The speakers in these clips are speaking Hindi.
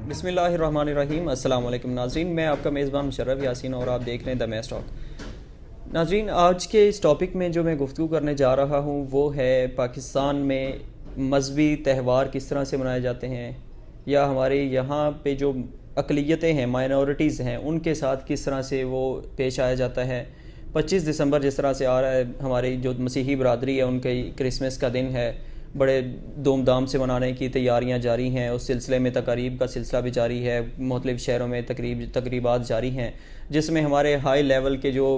बिस्मिल्लाहिर्रहमानिर्रहीम। अस्सलाम वालेकुम नाज़रीन, मैं आपका मेज़बान मुशर्रफ यासीन और आप देख रहे हैं द मैच टॉक। नाज़रीन, आज के इस टॉपिक में जो मैं गुफ्तगू करने जा रहा हूँ वो है पाकिस्तान में मजहबी त्यौहार किस तरह से मनाए जाते हैं, या हमारे यहाँ पे जो अक़लियतें हैं, माइनॉरिटीज़ हैं, उनके साथ किस तरह से वो पेश आया जाता है। 25 दिसंबर जिस तरह से आ रहा है, हमारी जो मसीही बरादरी है उनकी क्रिसमस का दिन है, बड़े धूमधाम से मनाने की तैयारियां जारी हैं। उस सिलसिले में तकारीब का सिलसिला भी जारी है, मुख्तलिफ़ शहरों में तकरीबात जारी हैं, जिसमें हमारे हाई लेवल के जो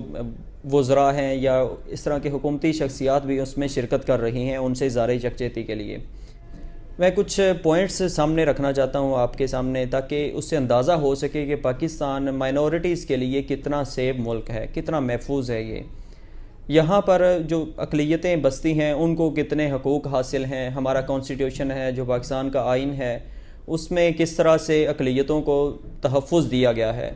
वज़रा हैं या इस तरह के हुकूमती शख्सियात भी उसमें शिरकत कर रही हैं, उनसे इज़हार यकजहती के लिए मैं कुछ पॉइंट्स सामने रखना चाहता हूँ आपके सामने, ताकि उससे अंदाज़ा हो सके कि पाकिस्तान माइनॉरिटीज़ के लिए कितना सेफ मुल्क है, कितना महफूज है। ये यहाँ पर जो अक़लियतें बसती हैं उनको कितने हकूक़ हासिल हैं। हमारा कॉन्स्टिट्यूशन है, जो पाकिस्तान का आइन है, उसमें किस तरह से अक़लियतों को तहफ़्फ़ुज़ दिया गया है।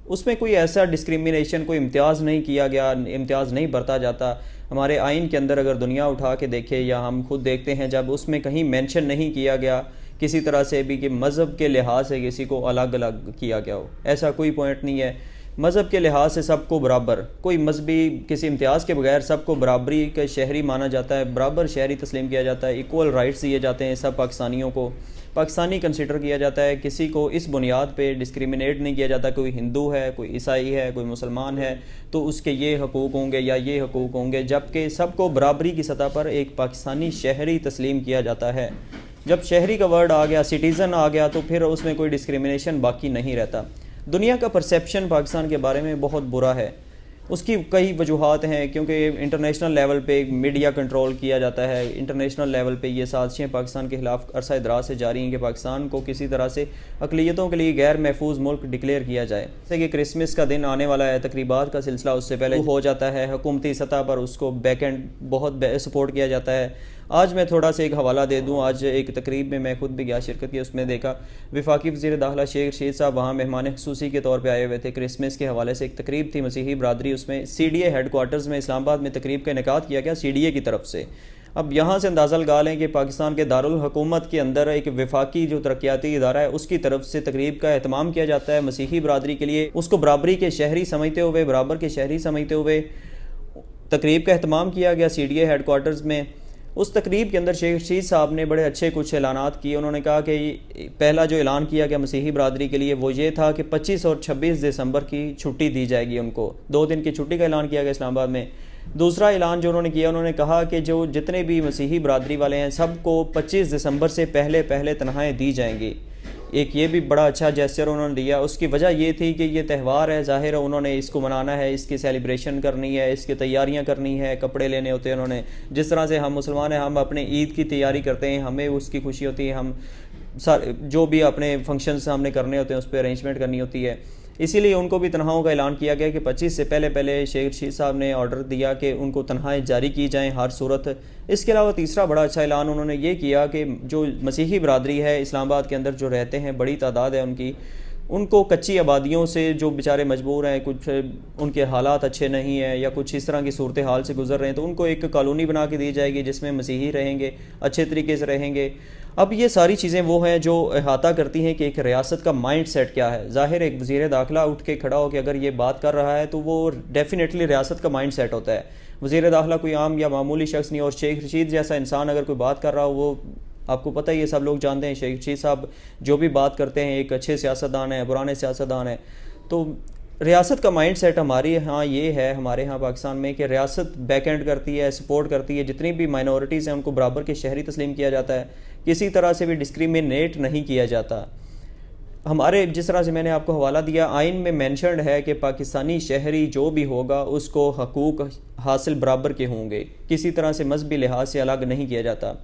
उसमें कोई ऐसा डिस्क्रिमिनेशन, कोई इम्तियाज़ नहीं किया गया, इम्तियाज़ नहीं बरता जाता। हमारे आइन के अंदर अगर दुनिया उठा के देखे या हम खुद देखते हैं, जब उसमें कहीं मेंशन नहीं किया गया किसी तरह से भी कि मज़हब के लिहाज से किसी को अलग अलग किया गया हो, ऐसा कोई पॉइंट नहीं है। मज़हब के लिहाज से सबको बराबर, कोई मजहबी किसी इम्तियाज़ के बगैर सबको बराबरी के शहरी माना जाता है, बराबर शहरी तस्लीम किया जाता है, इक्वल राइट्स दिए जाते हैं। सब पाकिस्तानियों को पाकिस्तानी कंसिडर किया जाता है, किसी को इस बुनियाद पे डिस्क्रिमिनेट नहीं किया जाता। कोई हिंदू है, कोई ईसाई है, कोई मुसलमान है तो उसके ये हकूक़ होंगे या ये हकूक़ होंगे, जबकि सबको बराबरी की सतह पर एक पाकिस्तानी शहरी तस्लीम किया जाता है। जब शहरी का वर्ड आ गया, सिटीज़न आ गया, तो फिर उसमें कोई डिस्क्रिमिनेशन बाकी नहीं रहता। दुनिया का परसेप्शन पाकिस्तान के बारे में बहुत बुरा है। उसकी कई वजूहात हैं, क्योंकि इंटरनेशनल लेवल पे मीडिया कंट्रोल किया जाता है। इंटरनेशनल लेवल पे ये साजिशें पाकिस्तान के ख़िलाफ़ अरसा दराज से जारी हैं कि पाकिस्तान को किसी तरह से अक़लियतों के लिए गैर महफूज मुल्क डिक्लेयर किया जाए। जैसे कि क्रिसमस का दिन आने वाला है, तकरीबात का सिलसिला उससे पहले हो जाता है। हुकूमती सतह पर उसको बैक एंड बहुत सपोर्ट किया जाता है। आज मैं थोड़ा सा एक हवाला दे दूँ। आज एक तकरीब में मैं खुद भी गया, शिरकत की, उसमें देखा वफाकी वज़ीर दाखिला शेख रशीद साहब वहाँ मेहमान ख़ुसूसी के तौर पर आए हुए थे। क्रिसमस के हवाले से एक तकरीब थी, मसीही बरादरी, उसमें CDA हेडकोार्टर्स में इस्लामाबाद में तकरीब का इनेकाद किया गया CDA की तरफ से। अब यहाँ से अंदाज़ा लगा लें कि पाकिस्तान के दारुल हुकूमत के अंदर एक वफाकी जो तरक्याती इदारा है उसकी तरफ से तकरीब का एहतमाम किया जाता है मसीही बरादरी के लिए। उसको बराबरी के शहरी समझते हुए, बराबर के शहरी समझते हुए तकरीब का एहतमाम किया गया CDA हेडकोार्टर्स में। उस तकरीब के अंदर शेख रशीद साहब ने बड़े अच्छे कुछ ऐलानात किए। उन्होंने कहा कि पहला जो ऐलान किया गया मसीही बरादरी के लिए वो ये था कि 25 और 26 दिसंबर की छुट्टी दी जाएगी उनको। 2 दिन की छुट्टी का ऐलान किया गया इस्लामाबाद में। दूसरा ऐलान जो उन्होंने किया, उन्होंने कहा कि जो जितने भी मसीही बरादरी वाले हैं सबको 25 दिसंबर से पहले पहले तनख्वाहें दी जाएंगी। एक ये भी बड़ा अच्छा जेस्चर उन्होंने दिया। उसकी वजह ये थी कि ये त्यौहार है, ज़ाहिर है उन्होंने इसको मनाना है, इसकी सेलिब्रेशन करनी है, इसकी तैयारियां करनी है, कपड़े लेने होते हैं उन्होंने। जिस तरह से हम मुसलमान हैं, हम अपने ईद की तैयारी करते हैं, हमें उसकी खुशी होती है, हम जो भी अपने फंक्शंस हमने करने होते हैं उस पर अरेंजमेंट करनी होती है। इसीलिए उनको भी तनख्वाहों का ऐलान किया गया कि 25 से पहले पहले शेख रशीद साहब ने ऑर्डर दिया कि उनको तनख्वाहें जारी की जाएं हर सूरत। इसके अलावा तीसरा बड़ा अच्छा ऐलान उन्होंने ये किया कि जो मसीही बरादरी है इस्लामाबाद के अंदर जो रहते हैं, बड़ी तादाद है उनकी, उनको कच्ची आबादियों से जो बेचारे मजबूर हैं, कुछ उनके हालात अच्छे नहीं हैं या कुछ इस तरह की सूरत हाल से गुजर रहे हैं, तो उनको एक कॉलोनी बना के दी जाएगी जिसमें मसीही रहेंगे, अच्छे तरीके से रहेंगे। अब ये सारी चीज़ें वो हैं जो अहाता करती हैं कि एक रियासत का माइंड सेट क्या है। ज़ाहिर एक वज़ीर दाखिला उठ के खड़ा हो कि अगर ये बात कर रहा है तो वो डेफिनेटली रियासत का माइंड सेट होता है। वज़ीर दाखिला कोई आम या मामूली शख्स नहीं, और शेख रशीद जैसा इंसान अगर कोई बात कर रहा हो, वो आपको पता ही है, सब लोग जानते हैं शेख रशीद साहब जो भी बात करते हैं एक अच्छे सियासतदान हैं, पुराने सियासतदान हैं। तो रियासत का माइंड सेट हमारे यहाँ ये है, हमारे यहाँ पाकिस्तान में, कि रियासत बैक एंड करती है, सपोर्ट करती है। जितनी भी माइनॉरिटीज़ हैं उनको बराबर के शहरी तस्लीम किया जाता है, किसी तरह से भी डिस्क्रिमिनेट नहीं किया जाता। हमारे जिस तरह से मैंने आपको हवाला दिया, आइन में मेंशन्ड है कि पाकिस्तानी शहरी जो भी होगा उसको हकूक़ हासिल बराबर के होंगे, किसी तरह से मजहबी लिहाज से अलग नहीं किया जाता।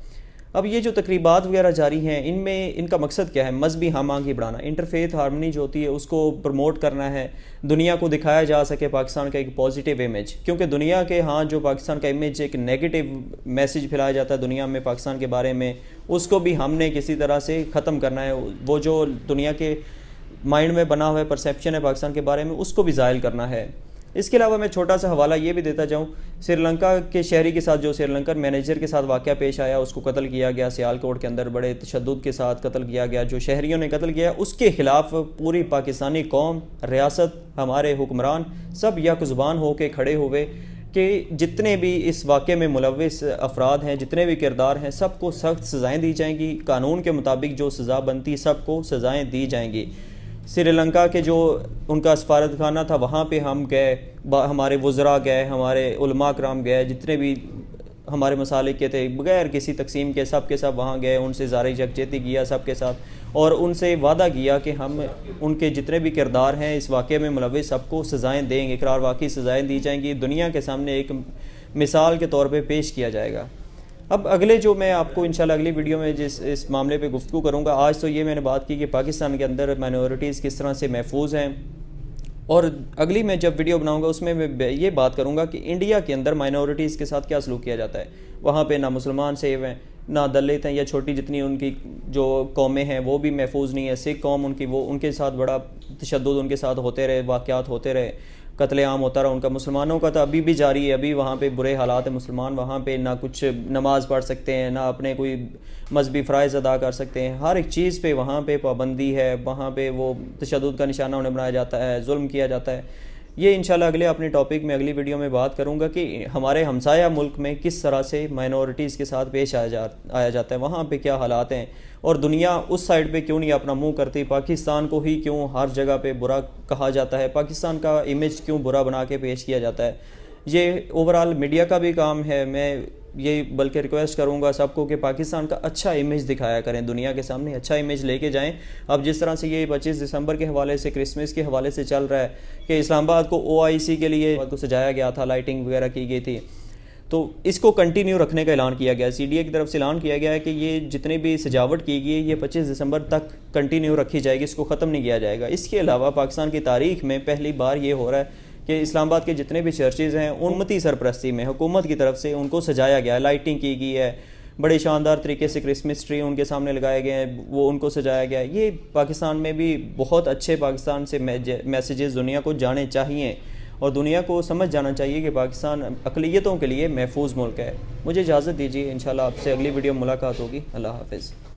अब ये जो तकरीबात वगैरह जारी हैं, इनमें इनका मकसद क्या है? मजहबी हम आंगी बढ़ाना, इंटरफेथ हार्मनी जो होती है उसको प्रमोट करना है, दुनिया को दिखाया जा सके पाकिस्तान का एक पॉजिटिव इमेज। क्योंकि दुनिया के यहाँ जो पाकिस्तान का इमेज, एक नेगेटिव मैसेज फैलाया जाता है दुनिया में पाकिस्तान के बारे में, उसको भी हमने किसी तरह से ख़त्म करना है। वो जो दुनिया के माइंड में बना हुआ परसेप्शन है पाकिस्तान के बारे में, उसको भी ज़ायल करना है। इसके अलावा मैं छोटा सा हवाला ये भी देता जाऊँ, श्रीलंका के शहरी के साथ जो श्रीलंकन मैनेजर के साथ वाक़या पेश आया, उसको कत्ल किया गया सियालकोट के अंदर, बड़े तशद्दुद के साथ कत्ल किया गया, जो शहरियों ने कत्ल किया, उसके ख़िलाफ़ पूरी पाकिस्तानी कौम, रियासत, हमारे हुक्मरान सब यकजुबान होकर खड़े हुए कि जितने भी इस वाक़े में मुलव्विस अफराद हैं, जितने भी किरदार हैं, सबको सख्त सज़ाएँ दी जाएंगी। कानून के मुताबिक जो सज़ा बनती सबको सज़ाएँ दी जाएंगी। श्रीलंका के जो उनका सफारतखाना था वहाँ पे हम गए, हमारे वज़रा गए, हमारे उलमा कराम गए, जितने भी हमारे मसालिक के थे बग़ैर किसी तकसीम के सब वहाँ गए, उनसे ज़ाहिर यकजहती किया सबके साथ, और उनसे वादा किया कि हम उनके जितने भी किरदार हैं इस वाक़े में मुलव्विस सबको सज़ाएँ देंगे, इकरार वाक़ई सज़ाएँ दी जाएंगी, दुनिया के सामने एक मिसाल के तौर पे पेश किया जाएगा। अब अगले जो मैं आपको इंशाल्लाह अगली वीडियो में जिस इस मामले पे गुफ्तगू करूँगा, आज तो ये मैंने बात की कि पाकिस्तान के अंदर माइनॉरिटीज़ किस तरह से महफूज हैं, और अगली मैं जब वीडियो बनाऊंगा उसमें मैं ये बात करूंगा कि इंडिया के अंदर माइनॉरिटीज़ के साथ क्या सलूक किया जाता है। वहाँ पे ना मुसलमान सेव हैं, ना दलित हैं, या छोटी जितनी उनकी जो कौमें हैं वो भी महफूज नहीं है। सिख कौम उनकी, वो उनके साथ बड़ा तशद्दुद उनके साथ होते रहे, वाक़यात होते रहे, कत्लेआम होता रहा उनका। मुसलमानों का तो अभी भी जारी है, अभी वहाँ पे बुरे हालात हैं। मुसलमान वहाँ पे ना कुछ नमाज़ पढ़ सकते हैं, ना अपने कोई मजहबी फ़राइज़ अदा कर सकते हैं, हर एक चीज़ पे वहाँ पे पाबंदी है, वहाँ पे वो तशद्दुद का निशाना उन्हें बनाया जाता है, जुल्म किया जाता है। ये इंशाल्लाह अगले अपने टॉपिक में अगली वीडियो में बात करूँगा कि हमारे हमसाया मुल्क में किस तरह से माइनॉरिटीज़ के साथ पेश आया जाता है, वहाँ पे क्या हालात हैं, और दुनिया उस साइड पे क्यों नहीं अपना मुंह करती, पाकिस्तान को ही क्यों हर जगह पे बुरा कहा जाता है, पाकिस्तान का इमेज क्यों बुरा बना के पेश किया जाता है। ये ओवरऑल मीडिया का भी काम है। मैं ये बल्कि रिक्वेस्ट करूंगा सबको कि पाकिस्तान का अच्छा इमेज दिखाया करें, दुनिया के सामने अच्छा इमेज लेके जाएं। अब जिस तरह से ये 25 दिसंबर के हवाले से, क्रिसमस के हवाले से चल रहा है कि इस्लामाबाद को OIC के लिए को सजाया गया था, लाइटिंग वगैरह की गई थी, तो इसको कंटिन्यू रखने का ऐलान किया गया। CDA की तरफ से ऐलान किया गया है कि ये जितनी भी सजावट की गई ये 25 दिसंबर तक कंटिन्यू रखी जाएगी, इसको ख़त्म नहीं किया जाएगा। इसके अलावा पाकिस्तान की तारीख में पहली बार ये हो रहा है कि इस्लामाबाद के जितने भी चर्चेज़ हैं उम्मती सरपरस्ती में हुकूमत की तरफ से उनको सजाया गया है, लाइटिंग की गई है, बड़े शानदार तरीके से क्रिसमस ट्री उनके सामने लगाए गए हैं, वो उनको सजाया गया है। ये पाकिस्तान में भी बहुत अच्छे पाकिस्तान से मैसेजेस दुनिया को जाने चाहिए, और दुनिया को समझ जाना चाहिए कि पाकिस्तान अक़लियतों के लिए महफूज मुल्क है। मुझे इजाज़त दीजिए, इंशाल्लाह आपसे अगली वीडियो मुलाकात होगी। अल्लाह हाफ़िज़।